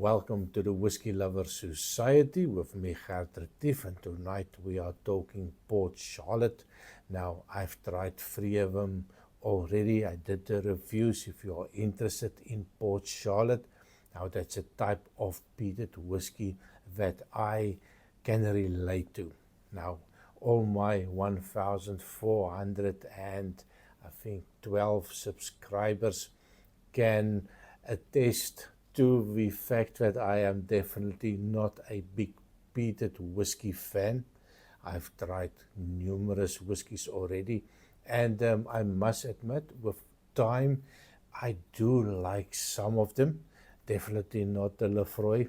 Welcome to the Whisky Lover Society with me, Gert Retief, and tonight we are talking Port Charlotte. Now, I've tried 3 of them already. I did the reviews if you are interested in Port Charlotte. Now, that's a type of peated whiskey that I can relate to. Now, all my 1,412 subscribers can attest to the fact that I am definitely not a big peated whiskey fan. I've tried numerous whiskies already, and I must admit, with time, I do like some of them. Definitely not the Lefroy,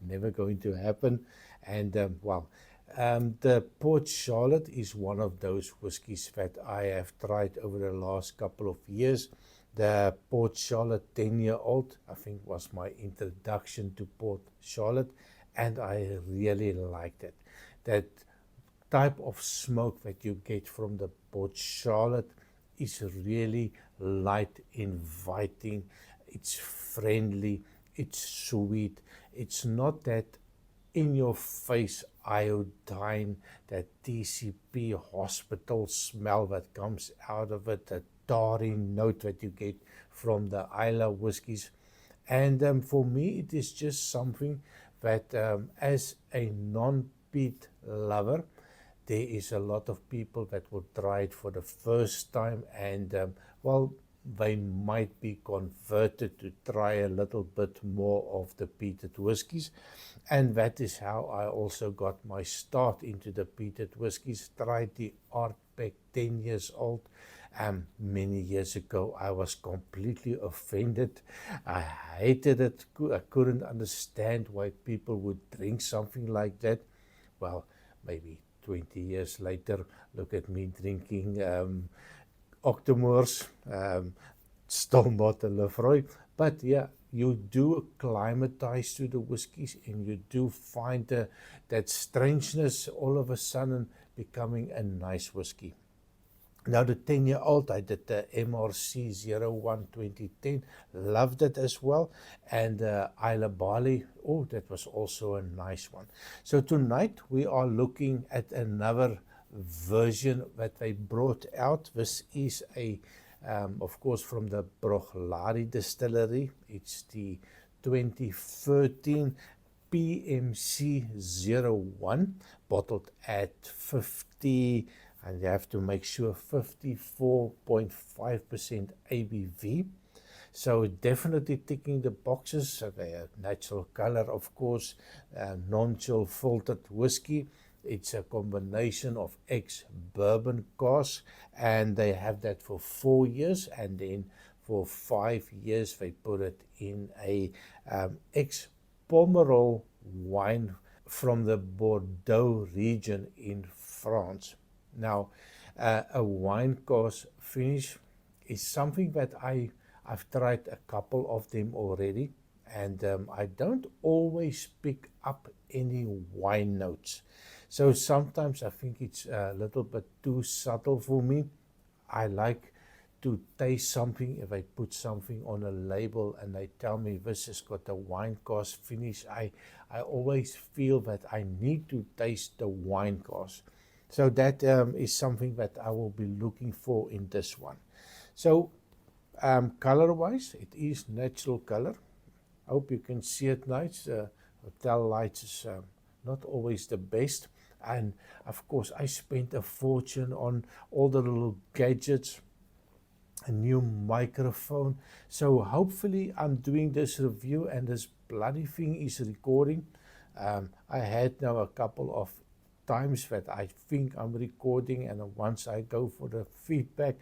never going to happen. And the Port Charlotte is one of those whiskies that I have tried over the last couple of years. The Port Charlotte 10-year-old, I think, was my introduction to Port Charlotte, and I really liked it. That type of smoke that you get from the Port Charlotte is really light, inviting, it's friendly, it's sweet, it's not that in-your-face iodine, that TCP hospital smell that comes out of it, that tarry note that you get from the Islay whiskies. And for me, it is just something that as a non-peat lover, there is a lot of people that will try it for the first time, and they might be converted to try a little bit more of the peated whiskies. And that is how I also got my start into the peated whiskies. Tried the Artbeck 10 years old. Many years ago, I was completely offended. I hated it. I couldn't understand why people would drink something like that. Well, maybe 20 years later, look at me drinking Octomores, still not a Lefroy, but yeah, you do acclimatize to the whiskies, and you do find that strangeness all of a sudden becoming a nice whiskey. Now, the 10-year-old, I did the MRC 01 2010, loved it as well. And Islay Barley, oh, that was also a nice one. So tonight we are looking at another version that they brought out. This is of course, from the Brochlari distillery. It's the 2013 PMC 01, bottled at 50, and you have to make sure 54.5% ABV. So definitely ticking the boxes. They have natural color, of course, non-chill filtered whiskey. It's a combination of ex-bourbon cask, and they have that for 4 years, and then for 5 years they put it in a ex-Pomerol wine from the Bordeaux region in France. Now, a wine cask finish is something that I've tried a couple of them already, and I don't always pick up any wine notes. So sometimes I think it's a little bit too subtle for me. I like to taste something. If I put something on a label and they tell me this has got a wine cask finish, I always feel that I need to taste the wine cask. So that is something that I will be looking for in this one. So color-wise, it is natural color. I hope you can see it nice. Hotel lights is not always the best. And of course, I spent a fortune on all the little gadgets, a new microphone. So hopefully I'm doing this review and this bloody thing is recording. I had now a couple of times that I think I'm recording, and once I go for the feedback,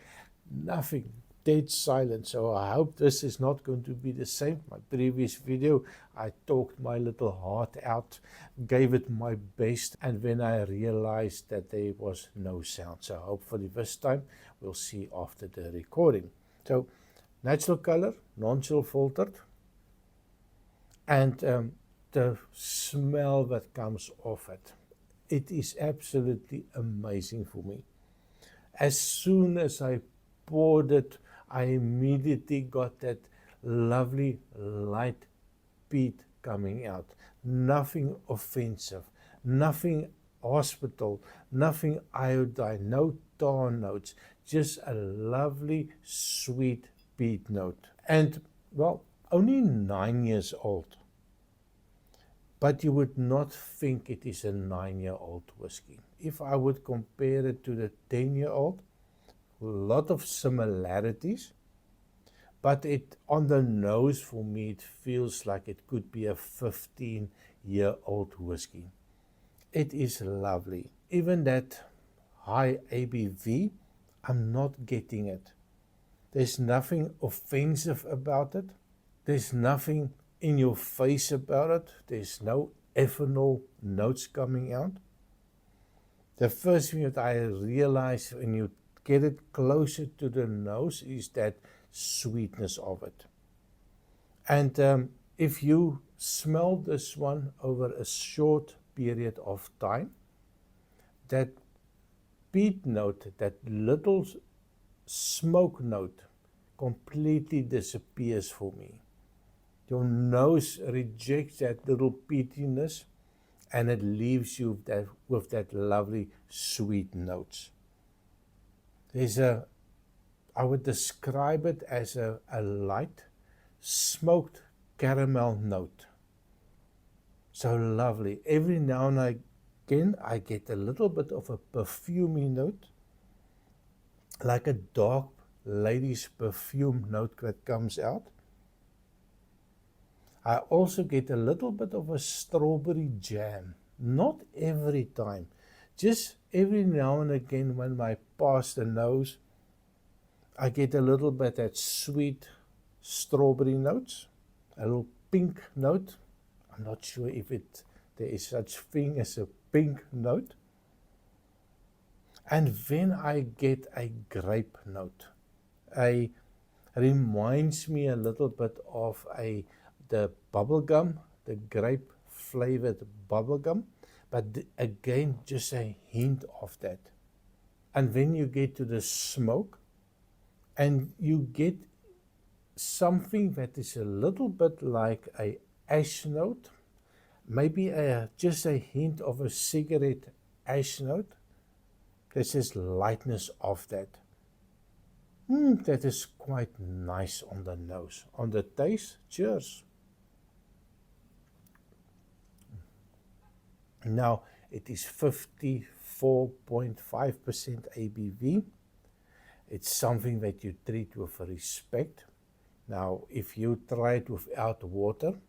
nothing, dead silent. So I hope this is not going to be the same. My previous video, I talked my little heart out, gave it my best, and then I realized that there was no sound. So hopefully this time we'll see after the recording. So natural color, non-chill filtered, and the smell that comes off it. It is absolutely amazing for me. As soon as I poured it, I immediately got that lovely light peat coming out. Nothing offensive, nothing hospital, nothing iodine, no tar notes, just a lovely sweet peat note. And well, only 9 years old. But you would not think it is a 9-year-old whiskey. If I would compare it to the 10-year-old, a lot of similarities, but it on the nose for me it feels like it could be a 15-year-old whiskey. It is lovely. Even that high ABV, I'm not getting it. There's nothing offensive about it. There's nothing in your face about it. There's no ethanol notes coming out. The first thing that I realize when you get it closer to the nose is that sweetness of it. And if you smell this one over a short period of time, that peat note, that little smoke note, completely disappears for me. Your nose rejects that little peatiness and it leaves you with that lovely sweet notes. I would describe it as a light smoked caramel note. So lovely. Every now and again I get a little bit of a perfumey note, like a dark lady's perfume note that comes out. I also get a little bit of a strawberry jam. Not every time. Just every now and again when I pass the nose, I get a little bit that sweet strawberry notes, a little pink note. I'm not sure if there is such thing as a pink note. And then I get a grape note. Reminds me a little bit of the bubblegum, the grape flavored bubblegum, but again, just a hint of that. And then you get to the smoke, and you get something that is a little bit like a ash note, maybe just a hint of a cigarette ash note. There's this lightness of that. That is quite nice on the nose. On the taste, cheers. Now, it is 54.5% ABV. It's something that you treat with respect. Now, if you try it without water,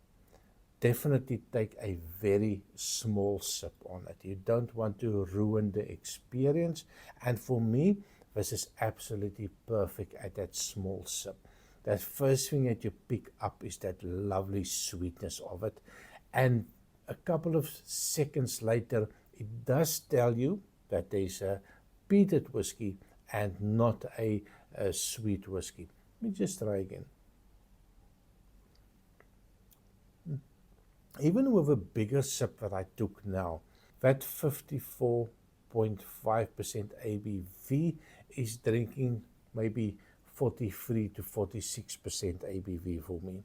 definitely take a very small sip on it. You don't want to ruin the experience. And for me, this is absolutely perfect at that small sip. That first thing that you pick up is that lovely sweetness of it. And a couple of seconds later, it does tell you that there's a peated whiskey and not a sweet whiskey. Let me just try again. Even with a bigger sip that I took now, that 54.5% ABV is drinking maybe 43 to 46% ABV for me.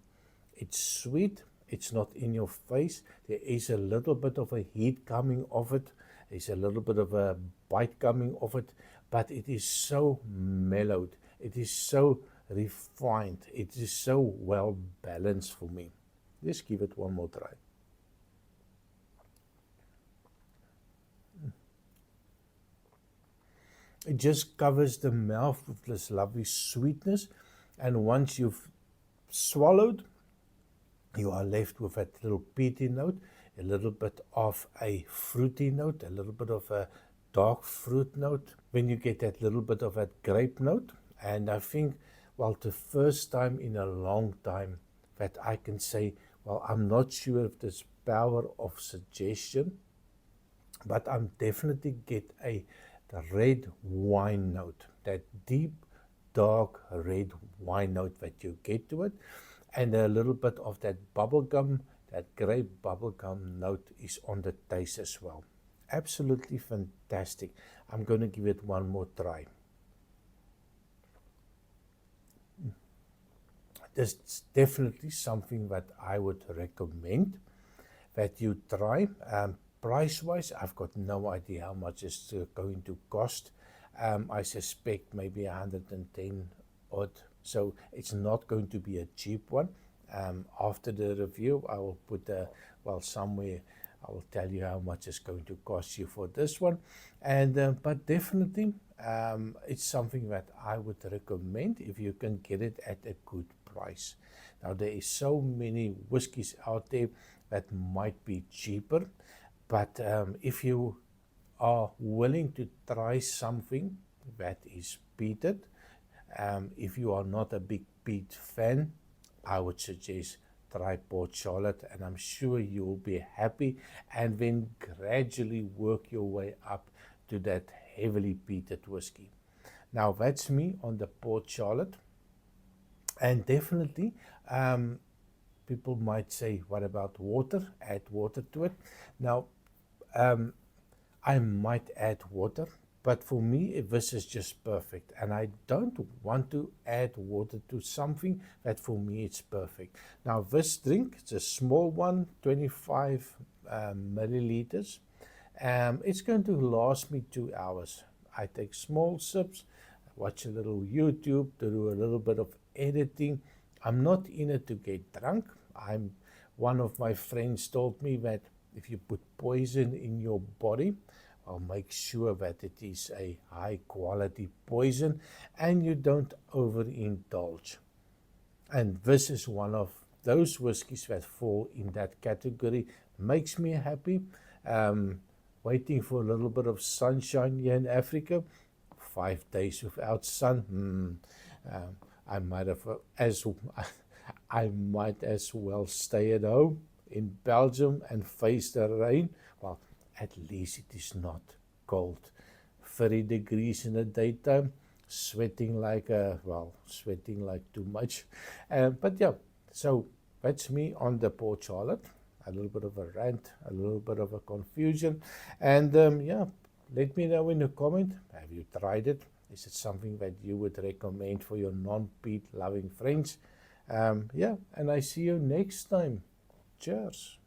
It's sweet, it's not in your face. There is a little bit of a heat coming off it. There's a little bit of a bite coming off it, but it is so mellowed. It is so refined. It is so well balanced for me. Let's give it one more try. It just covers the mouth with this lovely sweetness, and once you've swallowed, you are left with that little peaty note, a little bit of a fruity note, a little bit of a dark fruit note. When you get that little bit of that grape note, and I think, well, the first time in a long time that I can say, well, I'm not sure if there's power of suggestion, but I'm definitely get the red wine note, that deep, dark red wine note that you get to it, and a little bit of that bubblegum, that grape bubblegum note is on the taste as well. Absolutely fantastic. I'm going to give it one more try. this is definitely something that I would recommend that you try. Price-wise, I've got no idea how much it's going to cost. I suspect maybe 110 odd. So it's not going to be a cheap one. After the review, I will put somewhere I will tell you how much it's going to cost you for this one. And but definitely, it's something that I would recommend if you can get it at a good price. Now, there is so many whiskies out there that might be cheaper, but if you are willing to try something that is peated, if you are not a big peat fan, I would suggest try Port Charlotte, and I'm sure you will be happy, and then gradually work your way up to that heavily peated whiskey. Now, that's me on the Port Charlotte. And definitely, people might say, what about water? Add water to it. Now, I might add water, but for me, this is just perfect. And I don't want to add water to something that for me it's perfect. Now, this drink, it's a small one, 25 milliliters. It's going to last me 2 hours. I take small sips, watch a little YouTube, do a little bit of editing. I'm not in it to get drunk. One of my friends told me that if you put poison in your body, I'll make sure that it is a high quality poison and you don't overindulge. And this is one of those whiskies that fall in that category. Makes me happy. Waiting for a little bit of sunshine here in Africa. 5 days without sun. I might as well stay at home in Belgium and face the rain. Well, at least it is not cold. 30 degrees in the daytime, sweating like too much. But yeah, so that's me on the Port Charlotte. A little bit of a rant, a little bit of a confusion. And yeah, let me know in a comment, have you tried it? Is it something that you would recommend for your non-peat loving friends? Yeah, and I see you next time. Cheers.